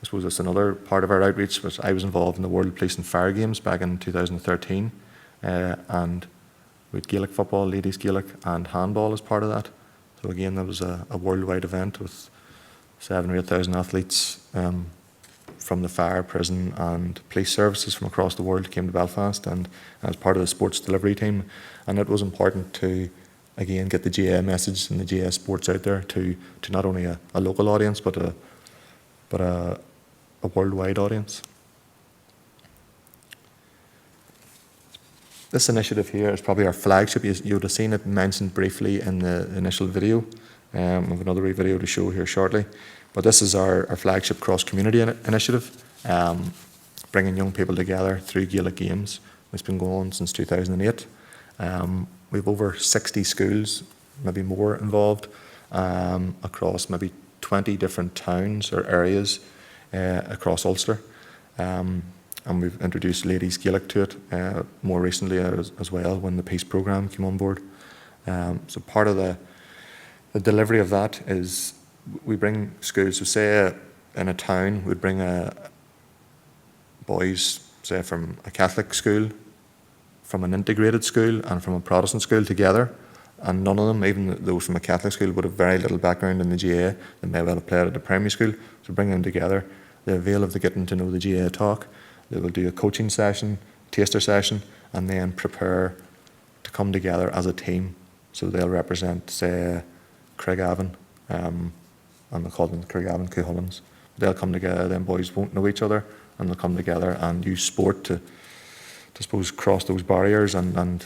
I suppose it's another part of our outreach, which I was involved in the World Police and Fire Games back in 2013, and we had Gaelic football, ladies Gaelic, and handball as part of that. So again, that was a worldwide event with 7,000 or 8,000 athletes from the fire, prison and police services from across the world came to Belfast and as part of the sports delivery team. And it was important to, again, get the GAA message and the GAA sports out there to not only a local audience but a worldwide audience. This initiative here is probably our flagship. You would have seen it mentioned briefly in the initial video. We have another wee video to show here shortly. But this is our flagship cross-community initiative, bringing young people together through Gaelic games. It's been going on since 2008. We have over 60 schools, maybe more involved, across maybe 20 different towns or areas across Ulster. And we've introduced ladies Gaelic to it more recently as well when the peace programme came on board. So part of the delivery of that is we bring schools, so say in a town we'd bring boys, say from a Catholic school, from an integrated school and from a Protestant school together, and none of them, even those from a Catholic school, would have very little background in the GAA. They may well have played at the primary school, so bring them together. They avail of the getting to know the GAA talk. They will do a coaching session, taster session, and then prepare to come together as a team. So they'll represent, say, Craigavon, and they'll call them Craigavon Cuchullins. They'll come together, then boys won't know each other, and they'll come together and use sport to suppose, cross those barriers and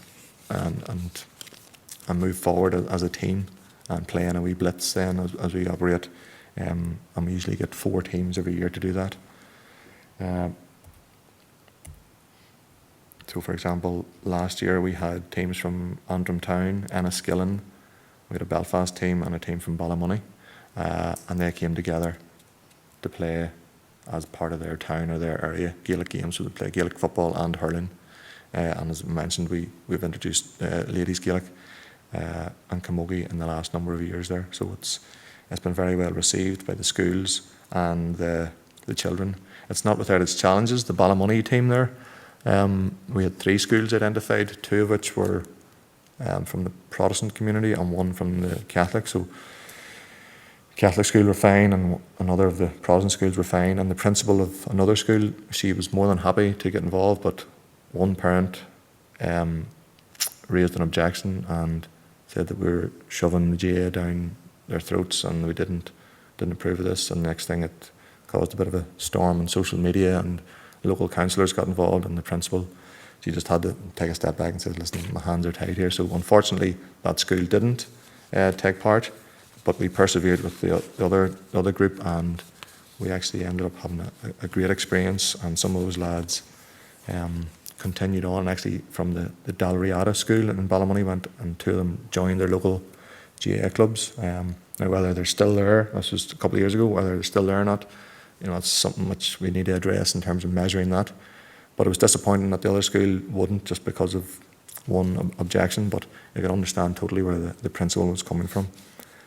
move forward as a team and play in a wee blitz then as we operate. And we usually get 4 teams every year to do that. So for example, last year we had teams from Antrim Town, Enniskillen, we had a Belfast team and a team from Ballymoney, and they came together to play as part of their town or their area Gaelic games, so they play Gaelic football and hurling. And as mentioned, we've introduced ladies Gaelic and camogie in the last number of years there, so it's been very well received by the schools and the children. It's not without its challenges. The Ballymoney team there, we had 3 schools identified, 2 of which were from the Protestant community and 1 from the Catholic. So Catholic school were fine and another of the Protestant schools were fine, and the principal of another school, she was more than happy to get involved, but one parent raised an objection and said that we were shoving the GAA down their throats and we didn't approve of this. And the next thing, it caused a bit of a storm on social media, and local councillors got involved, and the principal, she just had to take a step back and say, listen, my hands are tied here. So unfortunately that school didn't take part, but we persevered with the other group, and we actually ended up having a great experience. And some of those lads continued on actually from the Dalriada school in Ballymoney, went, and two of them joined their local GAA clubs. Now whether they're still there, this was a couple of years ago, whether they're still there or not, it's something which we need to address in terms of measuring that. But it was disappointing that the other school wouldn't, just because of one objection, but I can understand totally where the principal was coming from.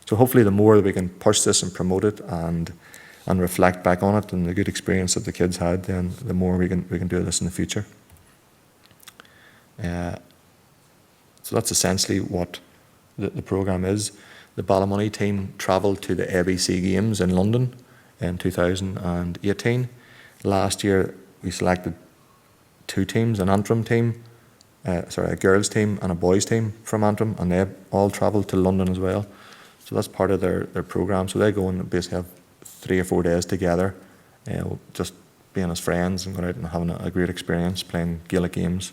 So hopefully the more that we can push this and promote it and reflect back on it and the good experience that the kids had, then the more we can do this in the future. So that's essentially what the programme is. The Ballymoney team travelled to the ABC Games in London in 2018. Last year we selected two teams, an Antrim team, a girls team and a boys team from Antrim, and they all travelled to London as well. So that's part of their programme. So they go and basically have 3 or 4 days together, just being as friends and going out and having a great experience playing Gaelic games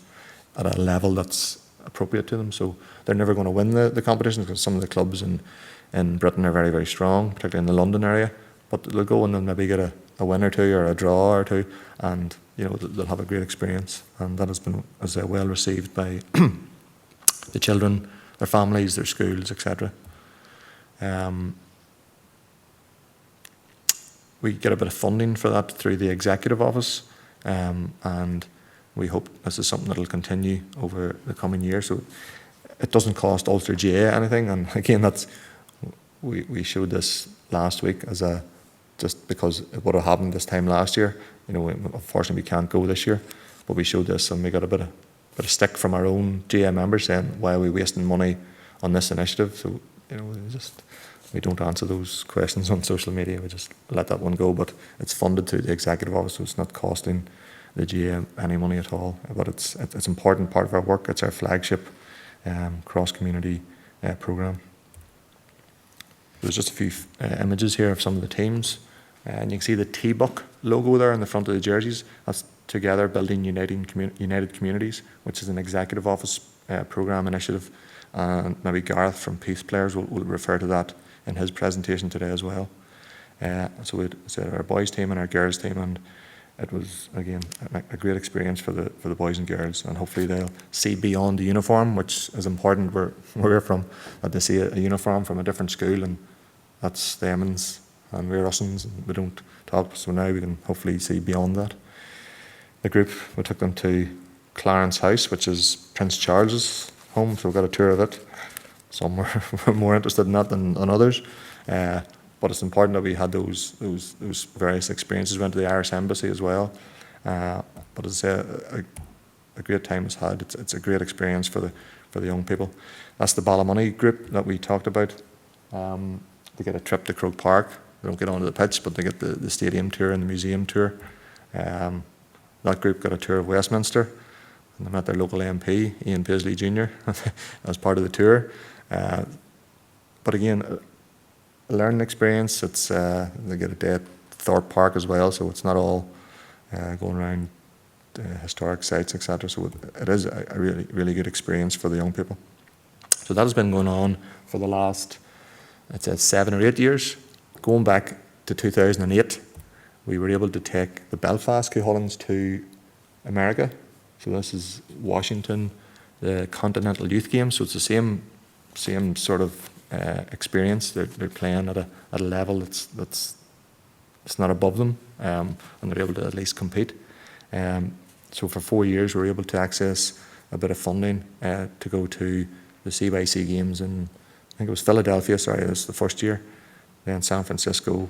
at a level that's appropriate to them. So they're never going to win the competition, because some of the clubs in Britain are very, very strong, particularly in the London area. But they'll go and maybe get a win or two or a draw or two, and they'll have a great experience. And that has been well received by the children, their families, their schools, etc. We get a bit of funding for that through the executive office, and we hope this is something that will continue over the coming year. So it doesn't cost Ulster GAA anything, and again, we showed this last week just because it would have happened this time last year. Unfortunately we can't go this year, but we showed this and we got a bit of stick from our own GAA members saying, why are we wasting money on this initiative? So we don't answer those questions on social media. We just let that one go. But it's funded through the executive office, so it's not costing the GAA any money at all. But it's an important part of our work. It's our flagship cross-community programme. There's just a few images here of some of the teams, and you can see the T-Buck logo there in the front of the jerseys. That's Together Building United Communities, which is an executive office programme initiative, and maybe Gareth from Peace Players will refer to that in his presentation today as well. So we said our boys team and our girls team, and it was again a great experience for the boys and girls, and hopefully they'll see beyond the uniform, which is important where we're from, that they see a uniform from a different school, and that's the Emmons and we're Ussens, and we don't talk, so now we can hopefully see beyond that. The group, we took them to Clarence House, which is Prince Charles's home, so we got a tour of it. Some were more interested in that than others, but it's important that we had those various experiences. We went to the Irish Embassy as well, but as I say, a great time was had. It's a great experience for the young people. That's the Ballymoney group that we talked about. They get a trip to Croke Park. They don't get onto the pitch, but they get the stadium tour and the museum tour. That group got a tour of Westminster, and they met their local MP, Ian Paisley Jr., as part of the tour. But again, a learning experience. It's they get a day at Thorpe Park as well, so it's not all going around historic sites, etc. So it is a really, really good experience for the young people. So that has been going on for the last, I'd say, 7 or 8 years. Going back to 2008, we were able to take the Belfast Cuchulains to America. So this is Washington, the Continental Youth Games. So it's the same sort of experience. They're playing at a level that's not above them, and they're able to at least compete. So for 4 years, we were able to access a bit of funding to go to the CYC Games in, I think it was Philadelphia. Sorry, it was the first year. Then San Francisco,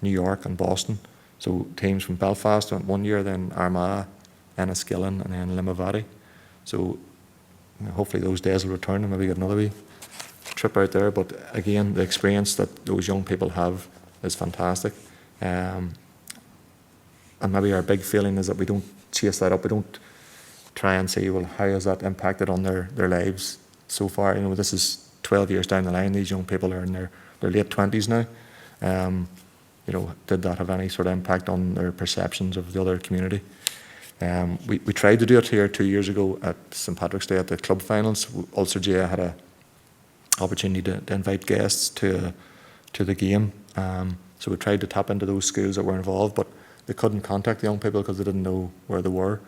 New York, and Boston. So teams from Belfast went 1 year, then Armagh, Enniskillen, and then Limavady. So hopefully those days will return and maybe get another wee trip out there. But again, the experience that those young people have is fantastic. And maybe our big feeling is that we don't chase that up. We don't try and see, well, how has that impacted on their lives so far. You know, this is 12 years down the line. These young people are in their late 20s now. You know, did that have any sort of impact on their perceptions of the other community? We tried to do it here 2 years ago at St Patrick's Day at the club finals. Ulster GAA had a opportunity to invite guests to the game. So we tried to tap into those schools that were involved, but they couldn't contact the young people because they didn't know where they were.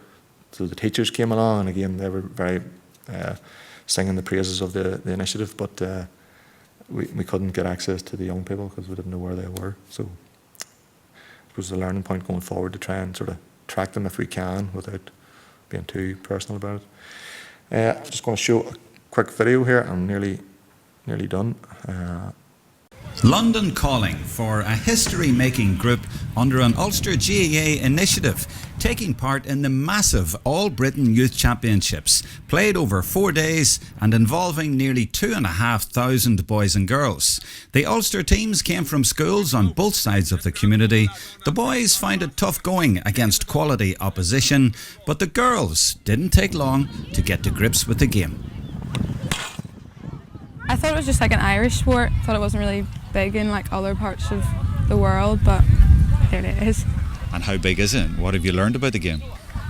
So the teachers came along, and again, they were very singing the praises of the initiative, but we couldn't get access to the young people because we didn't know where they were. So it was a learning point going forward to try and sort of track them if we can without being too personal about it. I'm just going to show a quick video here. I'm nearly done. London calling for a history-making group under an Ulster GAA initiative, taking part in the massive All-Britain Youth Championships, played over 4 days and involving nearly 2,500 boys and girls. The Ulster teams came from schools on both sides of the community. The boys found it tough going against quality opposition, but the girls didn't take long to get to grips with the game. I thought it was just like an Irish sport. I thought it wasn't really big in like other parts of the world, but here it is. And how big is it? What have you learned about the game?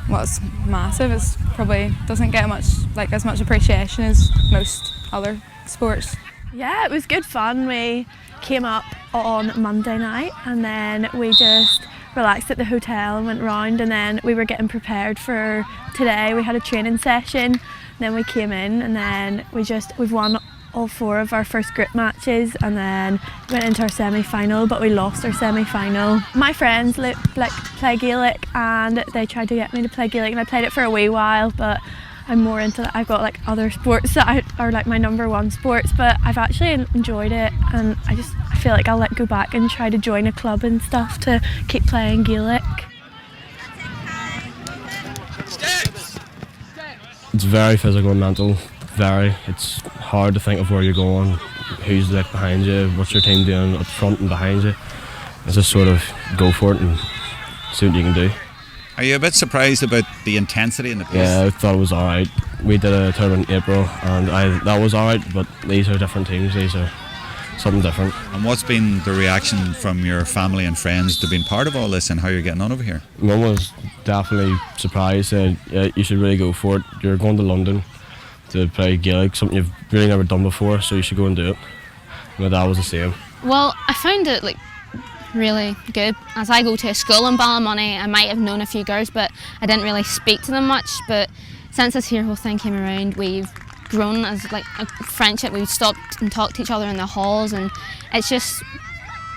Well, it's massive. It's probably doesn't get as much appreciation as most other sports. Yeah, it was good fun. We came up on Monday night and then we just relaxed at the hotel and went round, and then we were getting prepared for today. We had a training session, then we came in, and then we've won all 4 of our first group matches, and then went into our semi-final, but we lost our semi-final. My friends play Gaelic, and they tried to get me to play Gaelic, and I played it for a wee while, but I'm more into that. I've got like other sports that are like my number one sports, but I've actually enjoyed it, and I feel like I'll go back and try to join a club and stuff to keep playing Gaelic. It's very physical and mental. It's hard to think of where you're going, who's like behind you, what's your team doing up front and behind you. It's just sort of go for it and see what you can do. Are you a bit surprised about the intensity in the pace? Yeah, I thought it was alright. We did a tournament in April and that was alright, but these are different teams, these are something different. And what's been the reaction from your family and friends to being part of all this and how you're getting on over here? Mum was definitely surprised, said you should really go for it. You're going to London to play Gaelic, something you've really never done before, so you should go and do it. My dad was the same. Well, I found it really good. As I go to a school in Ballymoney, I might have known a few girls, but I didn't really speak to them much. But since this whole thing came around, we've grown as a friendship. We've stopped and talked to each other in the halls, and it's just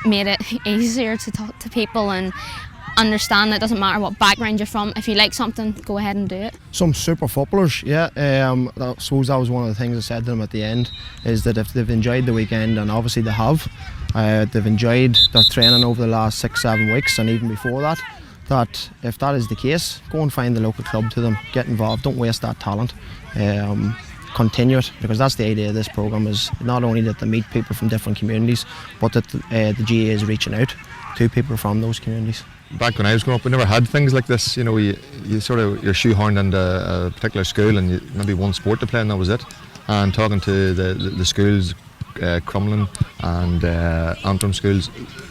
made it easier to talk to people and understand that it doesn't matter what background you're from. If you like something, go ahead and do it. Some super footballers, yeah. I suppose that was one of the things I said to them at the end, is that if they've enjoyed the weekend, and obviously they have, they've enjoyed their training over the last 6-7 weeks and even before that, that if that is the case, go and find the local club to them, get involved, don't waste that talent. Continue it, because that's the idea of this programme, is not only that they meet people from different communities, but that the GAA is reaching out to people from those communities. Back when I was growing up, we never had things like this. You know, you're shoehorned into a particular school and maybe one sport to play, and that was it. And talking to the schools, Crumlin and Antrim schools,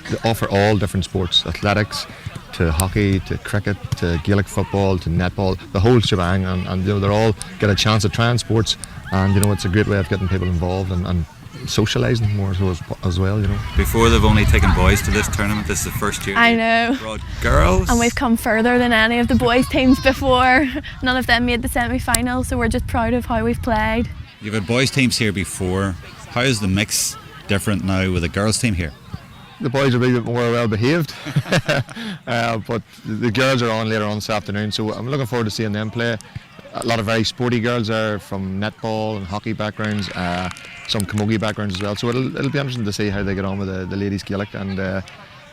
they offer all different sports, athletics to hockey to cricket to Gaelic football to netball, the whole shebang, and they're all get a chance at trying sports, and it's a great way of getting people involved and socialising more as well, Before they've only taken boys to this tournament, this is the first year. I know. Brought girls. And we've come further than any of the boys' teams before. None of them made the semi-final, so we're just proud of how we've played. You've had boys' teams here before. How is the mix different now with a girls' team here? The boys are a bit more well behaved, but the girls are on later on this afternoon, so I'm looking forward to seeing them play. A lot of very sporty girls are from netball and hockey backgrounds, some camogie backgrounds as well. So it'll be interesting to see how they get on with the ladies Gaelic, and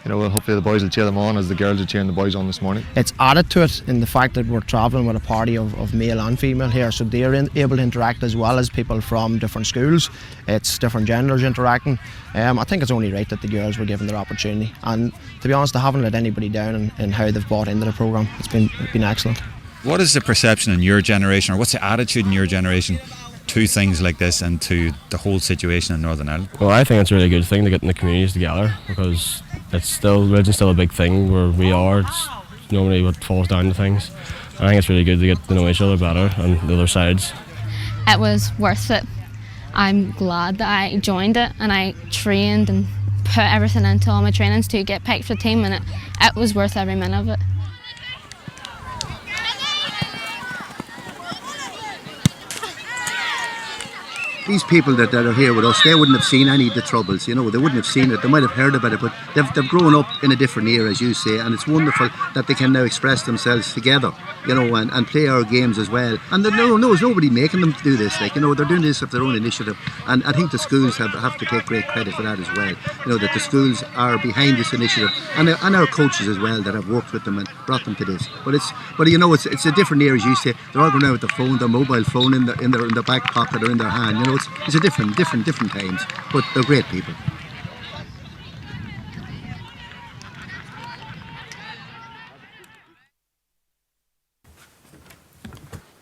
hopefully the boys will cheer them on as the girls are cheering the boys on this morning. It's added to it in the fact that we're travelling with a party of male and female here, so they're able to interact as well as people from different schools. It's different genders interacting. I think it's only right that the girls were given their opportunity, and to be honest, they haven't let anybody down in how they've bought into the programme. It's been excellent. What is the perception in your generation, or what's the attitude in your generation to things like this and to the whole situation in Northern Ireland? Well, I think it's a really good thing to get the communities together, because religion's still a big thing where we are. It's normally what falls down to things. I think it's really good to get to know each other better and the other sides. It was worth it. I'm glad that I joined it, and I trained and put everything into all my trainings to get picked for the team, and it was worth every minute of it. These people that are here with us, they wouldn't have seen any of the troubles, they wouldn't have seen it. They might have heard about it, but they've grown up in a different era, as you say, and it's wonderful that they can now express themselves together, and play our games as well. And there's nobody making them do this, they're doing this of their own initiative, and I think the schools have to take great credit for that as well, that the schools are behind this initiative, and our coaches as well that have worked with them and brought them to this. But it's a different era, as you say. They're all going out with their phone, their mobile phone in their back pocket or in their hand, it's a different times, but they're great people.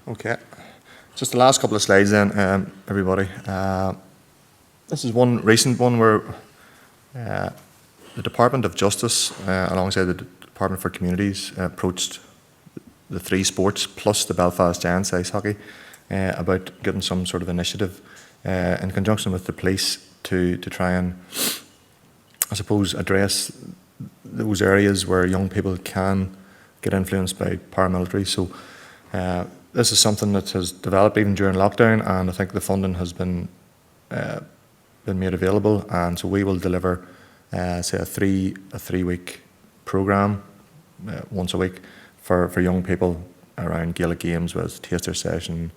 Okay, just the last couple of slides then, everybody. This is one recent one where the Department of Justice, alongside the Department for Communities, approached the three sports plus the Belfast Giants ice hockey about getting some sort of initiative in conjunction with the police to try and, I suppose, address those areas where young people can get influenced by paramilitary. So this is something that has developed even during lockdown, and I think the funding has been made available, and so we will deliver say a three-week programme once a week for young people around Gaelic games, with taster session,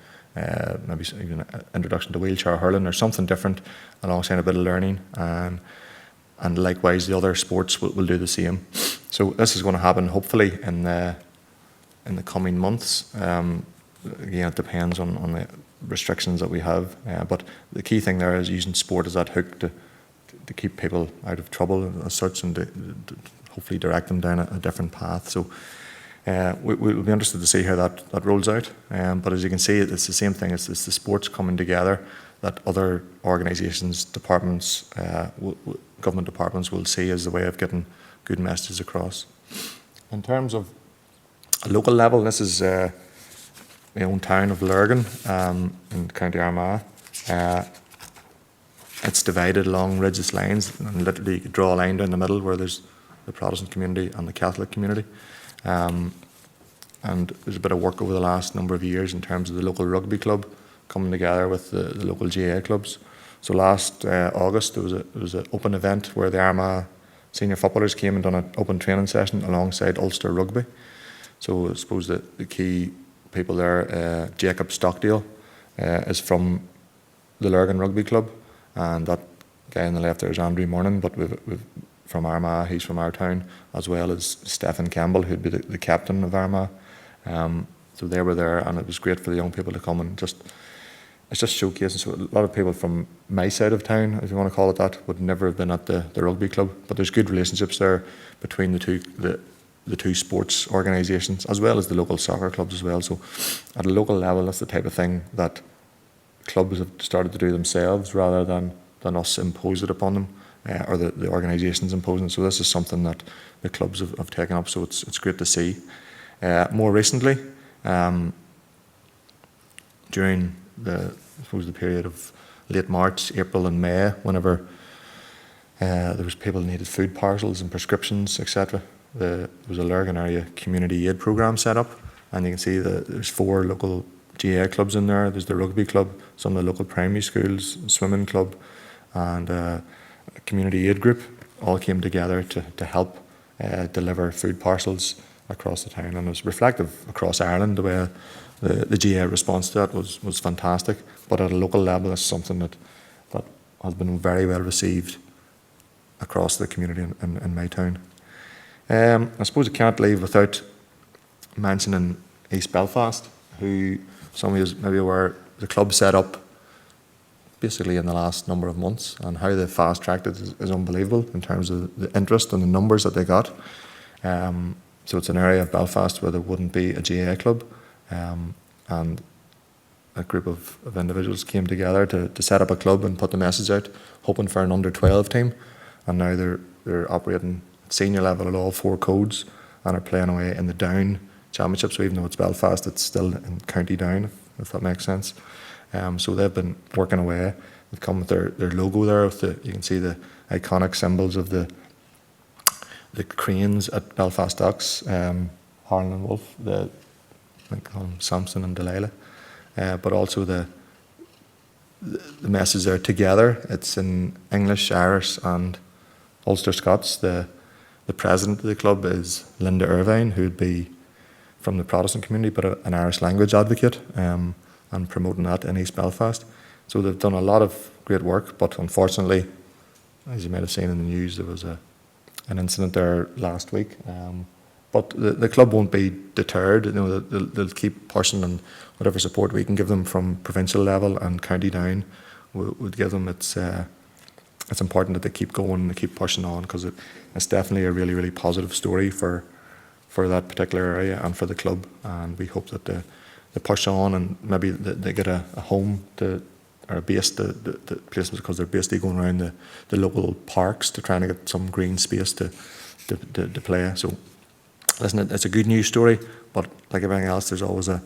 maybe even an introduction to wheelchair hurling or something different alongside a bit of learning, and likewise the other sports will do the same. So this is going to happen hopefully in the coming months. Again, it depends on the restrictions that we have, but the key thing there is using sport as that hook to keep people out of trouble as such, and to hopefully direct them down a different path. So we'll be interested to see how that rolls out, but as you can see, it's the same thing. It's the sports coming together that other organisations, departments, government departments will see as the way of getting good messages across. In terms of a local level, this is my own town of Lurgan in County Armagh. It's divided along ridges lines, and literally you could draw a line down the middle where there's the Protestant community and the Catholic community. And there's a bit of work over the last number of years in terms of the local rugby club coming together with the local GAA clubs. So last August there was an open event where the Armagh senior footballers came and done an open training session alongside Ulster Rugby. So I suppose that the key people there, Jacob Stockdale is from the Lurgan Rugby Club, and that guy on the left there is Andrew Mornan, but we've from Armagh, he's from our town, as well as Stephen Campbell, who'd be the captain of Armagh. So they were there, and it was great for the young people to come and it's just showcasing. So a lot of people from my side of town, if you want to call it that, would never have been at the rugby club, but there's good relationships there between the two sports organisations, as well as the local soccer clubs as well. So at a local level, that's the type of thing that clubs have started to do themselves rather than us impose it upon them, or the organisations imposing it. So this is something that the clubs have taken up, so it's great to see. More recently, during the period of late March, April and May, whenever there was people needed food parcels and prescriptions, etc., there was a Lurgan area community aid programme set up, and you can see that there's 4 local GAA clubs in there. There's the rugby club, some of the local primary schools, swimming club, and a community aid group all came together to help deliver food parcels across the town, and it was reflective across Ireland. The way the GAA response to that was fantastic, but at a local level it's something that has been very well received across the community in my town. I suppose I can't leave without mentioning East Belfast, who some of you maybe aware the club set up basically in the last number of months, and how they fast-tracked it is unbelievable in terms of the interest and the numbers that they got. So it's an area of Belfast where there wouldn't be a GAA club, and a group of individuals came together to set up a club and put the message out, hoping for an under-12 team, and now they're operating at senior level at all 4 codes and are playing away in the Down Championship. So even though it's Belfast, it's still in County Down, if that makes sense. So they've been working away. They've come with their logo there. You can see the iconic symbols of the cranes at Belfast Docks, Harlan and Wolf, I think Samson and Delilah, but also the message there together. It's in English, Irish, and Ulster Scots. The president of the club is Linda Irvine, who would be from the Protestant community, but an Irish language advocate, and promoting that in East Belfast. So they've done a lot of great work, but unfortunately, as you might have seen in the news, there was an incident there last week. But the club won't be deterred. You know, they'll keep pushing, and whatever support we can give them from provincial level and county down, would give them. It's important that they keep going and they keep pushing on, because it's definitely a really, really positive story for that particular area and for the club. And we hope that they push on, and maybe they get a home or a base to places, because they're basically going around the local parks to try and get some green space to play. So listen, it's a good news story, but like everything else, there's always a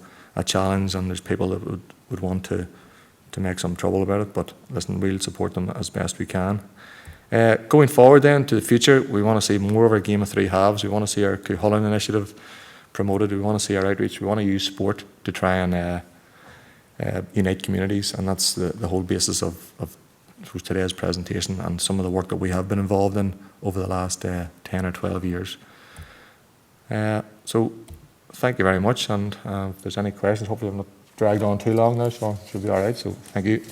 challenge, and there's people that would want to make some trouble about it. But listen, we'll support them as best we can. Going forward then to the future, we want to see more of our Game of Three Halves. We want to see our Cuchulainn initiative promoted. We want to see our outreach. We want to use sport to try and unite communities, and that's the whole basis of today's presentation and some of the work that we have been involved in over the last 10 or 12 years. So thank you very much, and if there's any questions, hopefully I'm not dragged on too long now, so it should be all right. So thank you.